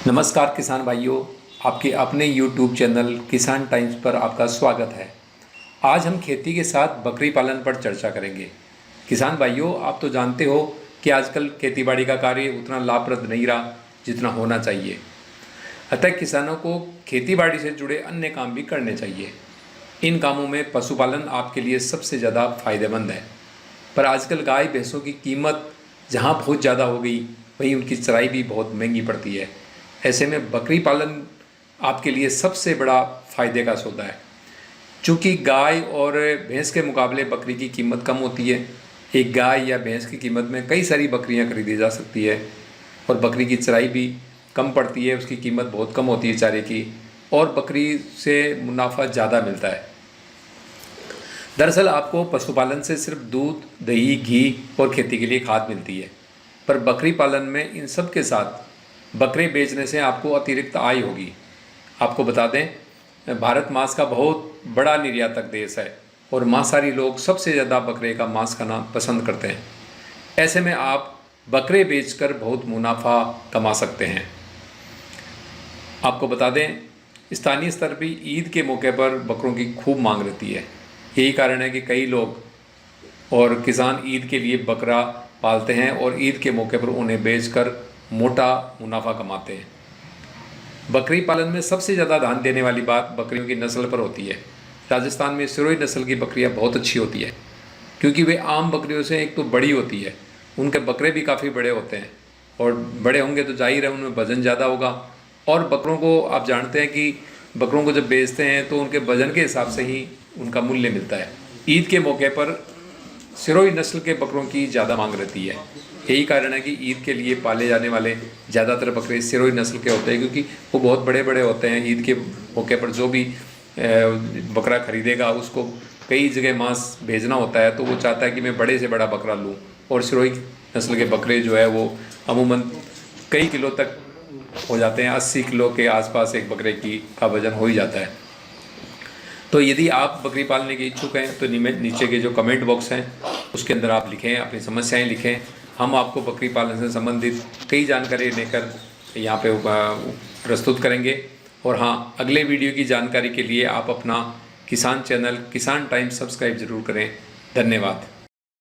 नमस्कार किसान भाइयों, आपके अपने YouTube चैनल किसान टाइम्स पर आपका स्वागत है। आज हम खेती के साथ बकरी पालन पर चर्चा करेंगे। किसान भाइयों, आप तो जानते हो कि आजकल खेतीबाड़ी का कार्य उतना लाभप्रद नहीं रहा जितना होना चाहिए। अतः किसानों को खेतीबाड़ी से जुड़े अन्य काम भी करने चाहिए। इन कामों में पशुपालन आपके लिए सबसे ज़्यादा फायदेमंद है। पर आजकल गाय भैंसों की कीमत जहाँ बहुत ज़्यादा हो गई, वहीं उनकी चराई भी बहुत महंगी पड़ती है। ऐसे में बकरी पालन आपके लिए सबसे बड़ा फ़ायदे का सौदा है। चूँकि गाय और भैंस के मुकाबले बकरी की कीमत कम होती है। एक गाय या भैंस की कीमत में कई सारी बकरियां खरीदी जा सकती है और बकरी की चराई भी कम पड़ती है, उसकी कीमत बहुत कम होती है चारे की, और बकरी से मुनाफा ज़्यादा मिलता है। दरअसल आपको पशुपालन से सिर्फ दूध, दही, घी और खेती के लिए खाद मिलती है, पर बकरी पालन में इन सब के साथ बकरे बेचने से आपको अतिरिक्त आय होगी। आपको बता दें, भारत मांस का बहुत बड़ा निर्यातक देश है और मांसाहारी लोग सबसे ज़्यादा बकरे का मांस खाना पसंद करते हैं। ऐसे में आप बकरे बेचकर बहुत मुनाफा कमा सकते हैं। आपको बता दें, स्थानीय स्तर पर ईद के मौके पर बकरों की खूब मांग रहती है। यही कारण है कि कई लोग और किसान ईद के लिए बकरा पालते हैं और ईद के मौके पर उन्हें बेचकर मोटा मुनाफा कमाते हैं। बकरी पालन में सबसे ज़्यादा ध्यान देने वाली बात बकरियों की नस्ल पर होती है। राजस्थान में सिरोही नस्ल की बकरियां बहुत अच्छी होती है, क्योंकि वे आम बकरियों से एक तो बड़ी होती है, उनके बकरे भी काफ़ी बड़े होते हैं, और बड़े होंगे तो जाहिर है उनमें वज़न ज़्यादा होगा। और बकरों को आप जानते हैं कि बकरों को जब बेचते हैं तो उनके वज़न के हिसाब से ही उनका मूल्य मिलता है। ईद के मौके पर सिरोही नस्ल के बकरों की ज़्यादा मांग रहती है। यही कारण है कि ईद के लिए पाले जाने वाले ज़्यादातर बकरे सिरोही नस्ल के होते हैं, क्योंकि वो बहुत बड़े बड़े होते हैं। ईद के मौके पर जो भी बकरा खरीदेगा उसको कई जगह मांस भेजना होता है, तो वो चाहता है कि मैं बड़े से बड़ा बकरा लूँ। और सिरोही नस्ल के बकरे जो है वो अमूमन कई किलो तक हो जाते हैं। 80 किलो के आसपास एक बकरे का वज़न हो ही जाता है। तो यदि आप बकरी पालने के इच्छुक हैं तो नीचे के जो कमेंट बॉक्स हैं उसके अंदर आप लिखें, अपनी समस्याएं लिखें। हम आपको बकरी पालन से संबंधित कई जानकारी लेकर यहाँ पे प्रस्तुत करेंगे। और हाँ, अगले वीडियो की जानकारी के लिए आप अपना किसान चैनल किसान टाइम्स सब्सक्राइब ज़रूर करें। धन्यवाद।